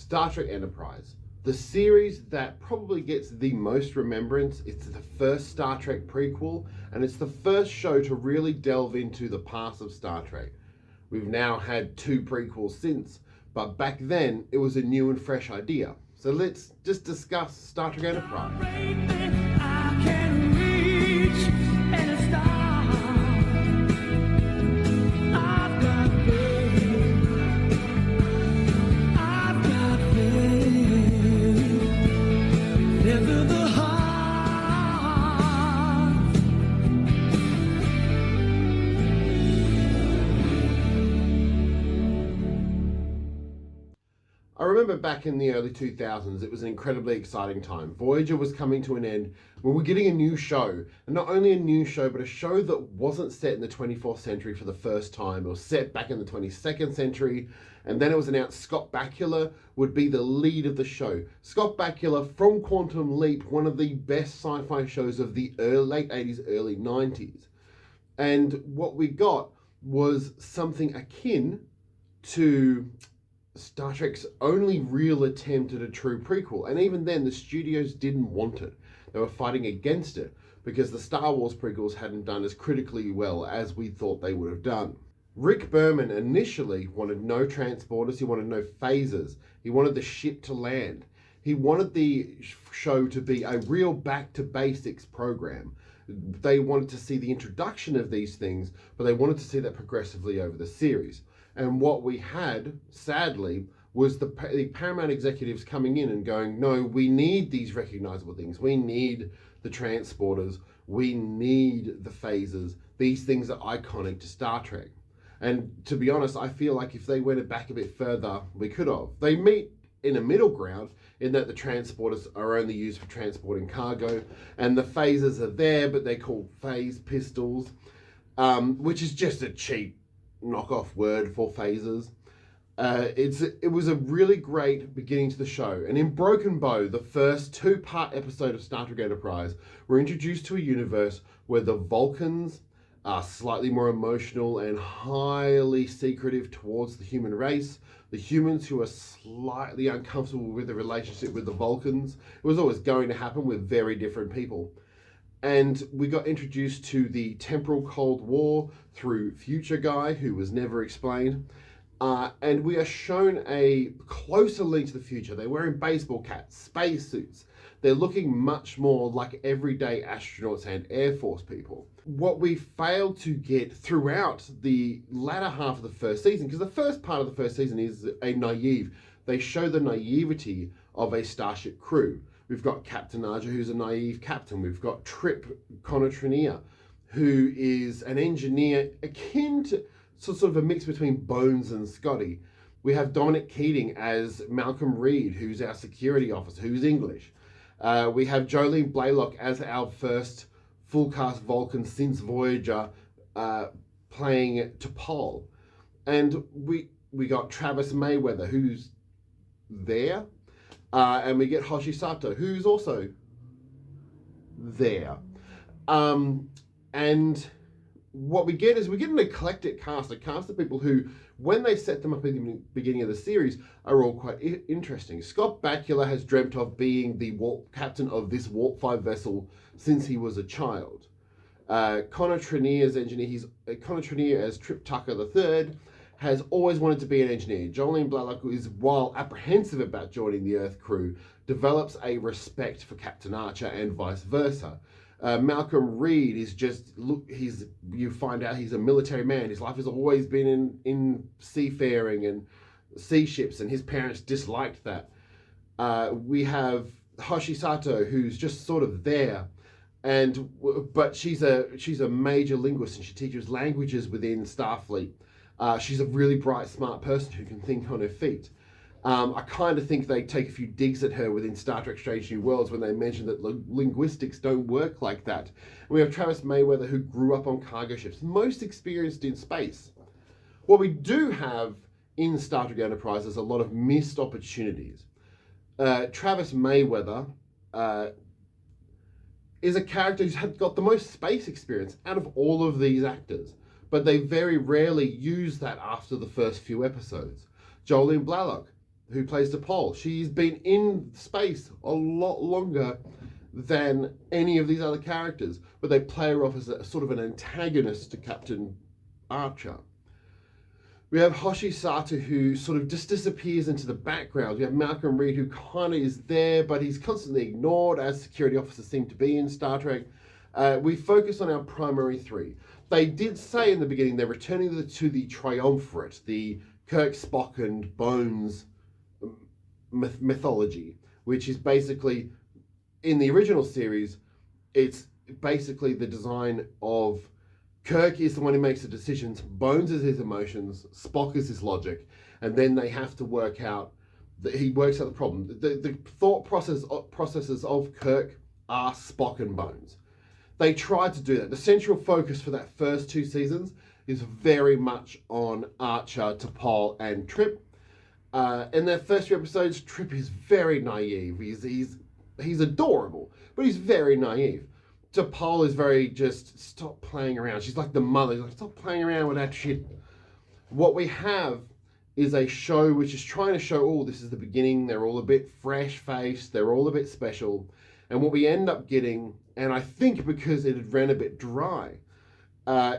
Star Trek Enterprise, the series that probably gets the most remembrance. It's the first Star Trek prequel, and it's the first show to really delve into the past of Star Trek. We've now had 2 prequels since, but back then it was a new and fresh idea. So let's just discuss Star Trek Enterprise. I remember back in the early 2000s, it was an incredibly exciting time. Voyager was coming to an end. We were getting a new show. And not only a new show, but a show that wasn't set in the 24th century for the first time. It was set back in the 22nd century. And then it was announced Scott Bakula would be the lead of the show. Scott Bakula from Quantum Leap, one of the best sci-fi shows of the late 80s, early 90s. And what we got was something akin to Star Trek's only real attempt at a true prequel. And even then, the studios didn't want it. They were fighting against it because the Star Wars prequels hadn't done as critically well as we thought they would have done. Rick Berman initially wanted no transporters, he wanted no phasers, he wanted the ship to land. He wanted the show to be a real back to basics program. They wanted to see the introduction of these things, but they wanted to see that progressively over the series. And what we had, sadly, was the Paramount executives coming in and going, no, we need these recognizable things. We need the transporters. We need the phasers. These things are iconic to Star Trek. And to be honest, I feel like if they went back a bit further, we could have. They meet in a middle ground in that the transporters are only used for transporting cargo, and the phasers are there, but they're called phase pistols, which is just a cheap knockoff word for phasers. It was a really great beginning to the show. And in Broken Bow, the first 2-part episode of Star Trek Enterprise, we're introduced to a universe where the Vulcans are slightly more emotional and highly secretive towards the human race. The humans who are slightly uncomfortable with the relationship with the Vulcans. It was always going to happen with very different people. And we got introduced to the temporal Cold War through Future Guy, who was never explained. And we are shown a closer link to the future. They're wearing baseball caps, spacesuits. They're looking much more like everyday astronauts and Air Force people. What we failed to get throughout the latter half of the first season, because the first part of the first season is a naive. They show the naivety of a starship crew. We've got Captain Archer, who's a naive captain. We've got Trip Connor, who is an engineer akin to sort of a mix between Bones and Scotty. We have Dominic Keating as Malcolm Reed, who's our security officer, who's English. We have Jolene Blaylock as our first full-cast Vulcan since Voyager, playing T'Pol. And we got Travis Mayweather, who's there. And we get Hoshi Sato, who's also there. And what we get is we get an eclectic cast, a cast of people who, when they set them up at the beginning of the series, are all quite interesting. Scott Bakula has dreamt of being the captain of this Warp 5 vessel since he was a child. Connor Trinneer's engineer, Connor Trinneer as Trip Tucker III, has always wanted to be an engineer. Jolene Blaylock is, while apprehensive about joining the Earth crew, develops a respect for Captain Archer and vice versa. Malcolm Reed is just, you find out he's a military man. His life has always been in seafaring and sea ships, and his parents disliked that. We have Hoshi Sato, who's just sort of there, but she's a major linguist, and she teaches languages within Starfleet. She's a really bright, smart person who can think on her feet. I kind of think they take a few digs at her within Star Trek Strange New Worlds when they mention that linguistics don't work like that. We have Travis Mayweather, who grew up on cargo ships, most experienced in space. What we do have in Star Trek Enterprise is a lot of missed opportunities. Travis Mayweather is a character who's got the most space experience out of all of these actors, but they very rarely use that after the first few episodes. Jolene Blaylock, who plays T'Pol. She's been in space a lot longer than any of these other characters, but they play her off as a sort of an antagonist to Captain Archer. We have Hoshi Sato, who sort of just disappears into the background. We have Malcolm Reed, who kind of is there, but he's constantly ignored, as security officers seem to be in Star Trek. We focus on our primary three. They did say in the beginning they're returning to the triumvirate, the Kirk, Spock, and Bones mythology, which is basically, in the original series, it's basically the design of Kirk is the one who makes the decisions, Bones is his emotions, Spock is his logic, and then they have to work out, he works out the problem. The thought processes of Kirk are Spock and Bones. They tried to do that. The central focus for that first 2 seasons is very much on Archer, T'Pol, and Trip. In their first few episodes, Trip is very naive. He's adorable, but he's very naive. T'Pol is very just, stop playing around. She's like the mother. She's like, stop playing around with that shit. What we have is a show which is trying to show, oh, this is the beginning. They're all a bit fresh-faced. They're all a bit special. And what we end up getting, and I think because it had ran a bit dry,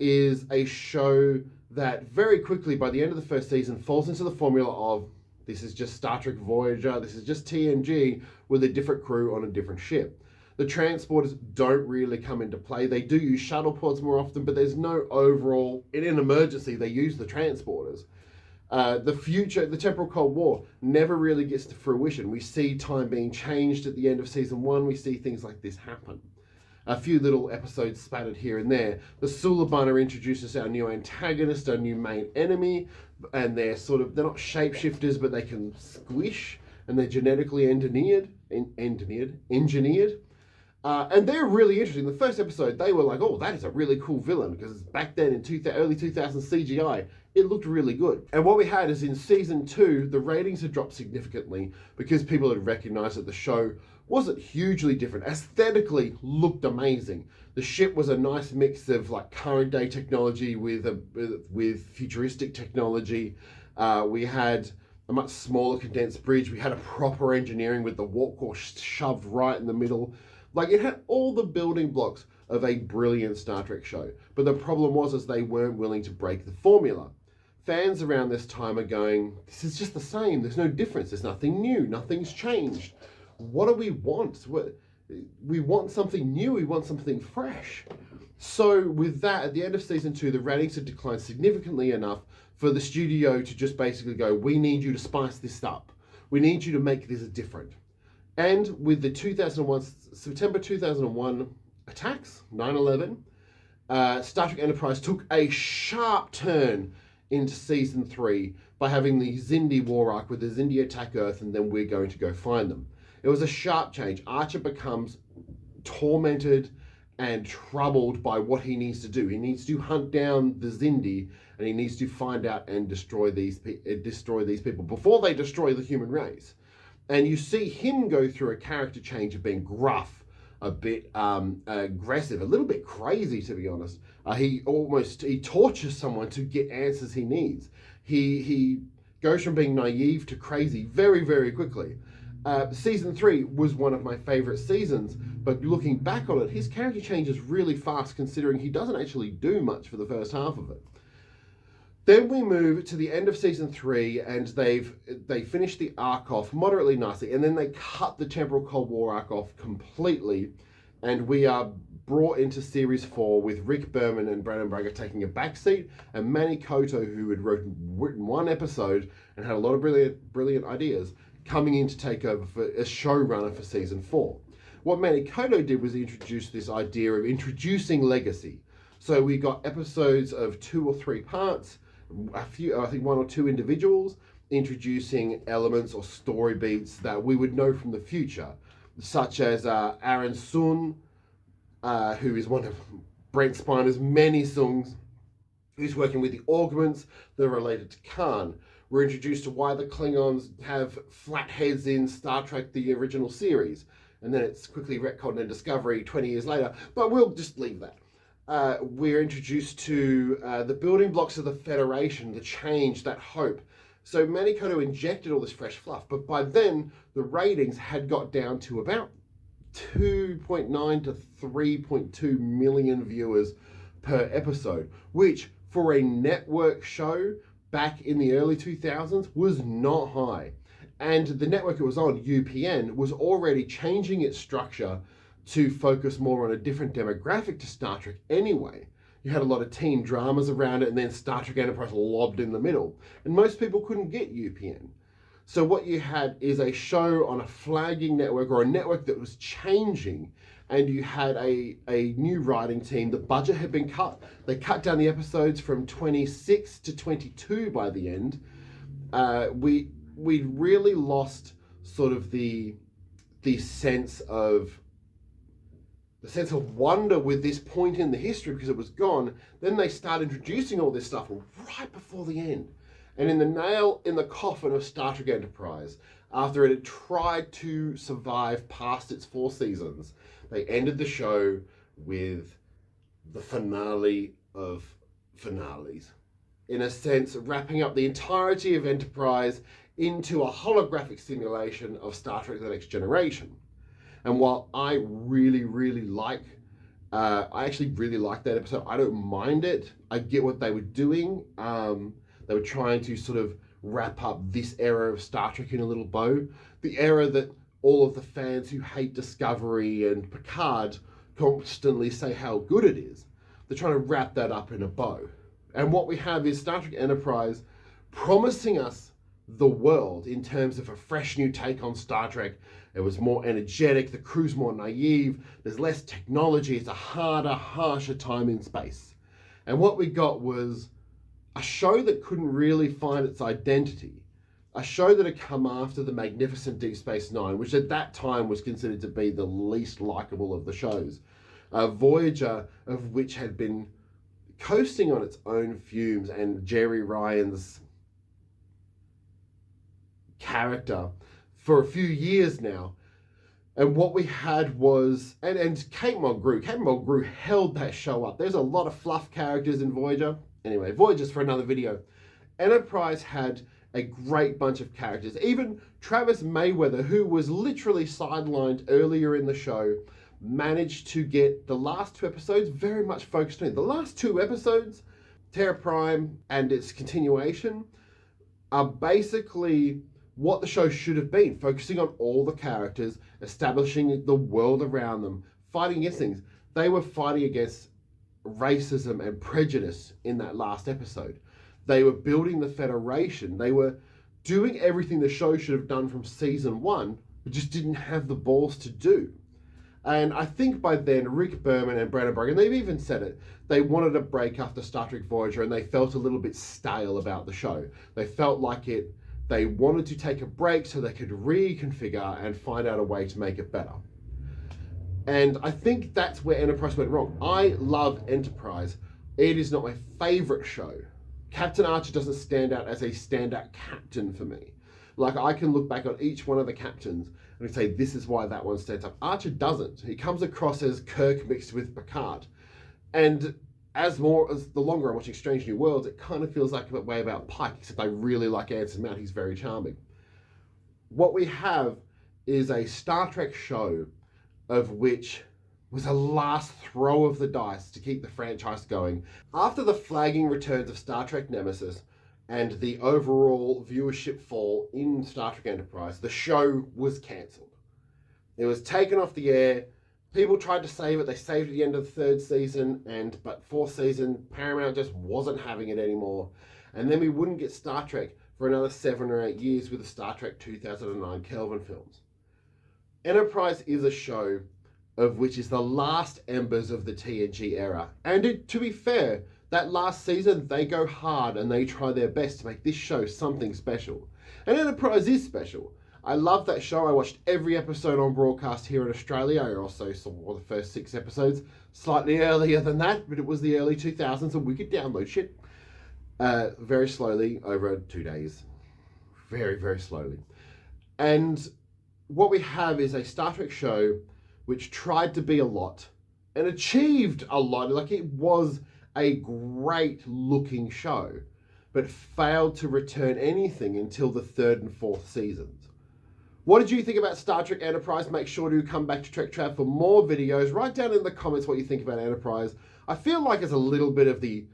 is a show that very quickly, by the end of the first season, falls into the formula of, this is just Star Trek Voyager, this is just TNG with a different crew on a different ship. The transporters don't really come into play. They do use shuttle pods more often, but there's no overall, in an emergency, they use the transporters. The temporal Cold War never really gets to fruition. We see time being changed at the end of season 1. We see things like this happen. A few little episodes spattered here and there. The Suliban introduces our new antagonist, our new main enemy, and they're not shapeshifters, but they can squish, and they're genetically engineered. And they're really interesting. The first episode, they were like, oh, that is a really cool villain, because back then in early 2000s CGI, it looked really good. And what we had is in season 2, the ratings had dropped significantly because people had recognized that the show wasn't hugely different. Aesthetically, looked amazing. The ship was a nice mix of like current day technology with futuristic technology. We had a much smaller condensed bridge. We had a proper engineering with the warp core shoved right in the middle. Like, it had all the building blocks of a brilliant Star Trek show. But the problem was they weren't willing to break the formula. Fans around this time are going, this is just the same. There's no difference. There's nothing new. Nothing's changed. What do we want? We want something new. We want something fresh. So with that, at the end of season 2, the ratings had declined significantly enough for the studio to just basically go, we need you to spice this up. We need you to make this different. And with the September 2001 attacks, 9/11, Star Trek Enterprise took a sharp turn into season 3 by having the Xindi war arc where the Xindi attack Earth and then we're going to go find them. It was a sharp change. Archer becomes tormented and troubled by what he needs to do. He needs to hunt down the Xindi, and he needs to find out and destroy these people before they destroy the human race. And you see him go through a character change of being gruff, a bit aggressive, a little bit crazy, to be honest. He tortures someone to get answers he needs. He goes from being naive to crazy very, very quickly. Season 3 was one of my favorite seasons, but looking back on it, his character changes really fast considering he doesn't actually do much for the first half of it. Then we move to the end of season 3, and they finish the arc off moderately nicely, and then they cut the temporal Cold War arc off completely, and we are brought into series 4 with Rick Berman and Brandon Braga taking a backseat, and Manny Koto, who had written one episode and had a lot of brilliant ideas, coming in to take over as showrunner for season 4. What Manny Koto did was introduce this idea of introducing legacy. So we got episodes of 2 or 3 parts, I think 1 or 2 individuals, introducing elements or story beats that we would know from the future, such as Aaron Sun, who is one of Brent Spiner's many songs, who's working with the augments that are related to Khan. We're introduced to why the Klingons have flat heads in Star Trek, the original series. And then it's quickly retconned in Discovery 20 years later, but we'll just leave that. We're introduced to the building blocks of the Federation, the change, that hope. So Manikoto injected all this fresh fluff, but by then the ratings had got down to about 2.9 to 3.2 million viewers per episode, which for a network show back in the early 2000s was not high. And the network it was on, UPN, was already changing its structure to focus more on a different demographic to Star Trek anyway. You had a lot of teen dramas around it, and then Star Trek Enterprise lobbed in the middle. And most people couldn't get UPN. So what you had is a show on a flagging network, or a network that was changing, and you had a new writing team. The budget had been cut. They cut down the episodes from 26 to 22 by the end. We really lost sort of the sense of wonder with this point in the history, because it was gone. Then they start introducing all this stuff right before the end. And in the nail in the coffin of Star Trek Enterprise, after it had tried to survive past its 4 seasons, they ended the show with the finale of finales. In a sense, wrapping up the entirety of Enterprise into a holographic simulation of Star Trek The Next Generation. And while I really, really like, I actually really like that episode. I don't mind it. I get what they were doing. They were trying to sort of wrap up this era of Star Trek in a little bow. The era that all of the fans who hate Discovery and Picard constantly say how good it is. They're trying to wrap that up in a bow. And what we have is Star Trek Enterprise promising us the world in terms of a fresh new take on Star Trek. It was more energetic, the crew's more naive, there's less technology, it's a harder, harsher time in space. And what we got was a show that couldn't really find its identity. A show that had come after the magnificent Deep Space Nine, which at that time was considered to be the least likable of the shows. Voyager, of which had been coasting on its own fumes, and Jerry Ryan's character for a few years now. And what we had was, and Kate Mulgrew held that show up. There's a lot of fluff characters in Voyager. Anyway, Voyager's for another video. Enterprise had a great bunch of characters. Even Travis Mayweather, who was literally sidelined earlier in the show, managed to get the last 2 episodes very much focused on it. The last 2 episodes, Terra Prime and its continuation, are basically what the show should have been, focusing on all the characters, establishing the world around them, fighting against things. They were fighting against racism and prejudice in that last episode. They were building the Federation. They were doing everything the show should have done from season 1, but just didn't have the balls to do. And I think by then, Rick Berman and Brandon Brogan, they've even said it, they wanted a break after Star Trek Voyager, and they felt a little bit stale about the show. They felt like they wanted to take a break so they could reconfigure and find out a way to make it better. And I think that's where Enterprise went wrong. I love Enterprise. It is not my favorite show. Captain Archer doesn't stand out as a standout captain for me. Like, I can look back on each one of the captains and say, this is why that one stands up. Archer doesn't. He comes across as Kirk mixed with Picard. And as the longer I'm watching Strange New Worlds, it kind of feels like a way about Pike, except I really like Anson Mount. He's very charming. What we have is a Star Trek show of which was a last throw of the dice to keep the franchise going. After the flagging returns of Star Trek Nemesis and the overall viewership fall in Star Trek Enterprise, the show was cancelled. It was taken off the air. People tried to save it. They saved it at the end of the 3rd season, but 4th season, Paramount just wasn't having it anymore. And then we wouldn't get Star Trek for another 7 or 8 years with the Star Trek 2009 Kelvin films. Enterprise is a show of which is the last embers of the TNG era. And to be fair, that last season, they go hard and they try their best to make this show something special. And Enterprise is special. I love that show. I watched every episode on broadcast here in Australia. I also saw the first 6 episodes slightly earlier than that, but it was the early 2000s and we could download shit very slowly over 2 days. Very, very slowly. And what we have is a Star Trek show which tried to be a lot and achieved a lot. Like, it was a great looking show, but failed to return anything until the third and fourth seasons. What did you think about Star Trek Enterprise? Make sure to come back to Trek Trav for more videos. Write down in the comments what you think about Enterprise. I feel like it's a little bit of the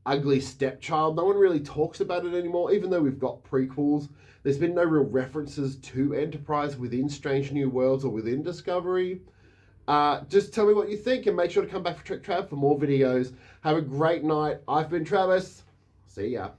ugly stepchild. No one really talks about it anymore, even though we've got prequels. There's been no real references to Enterprise within Strange New Worlds or within Discovery. Just tell me what you think and make sure to come back for Trek Trav for more videos. Have a great night. I've been Travis. See ya.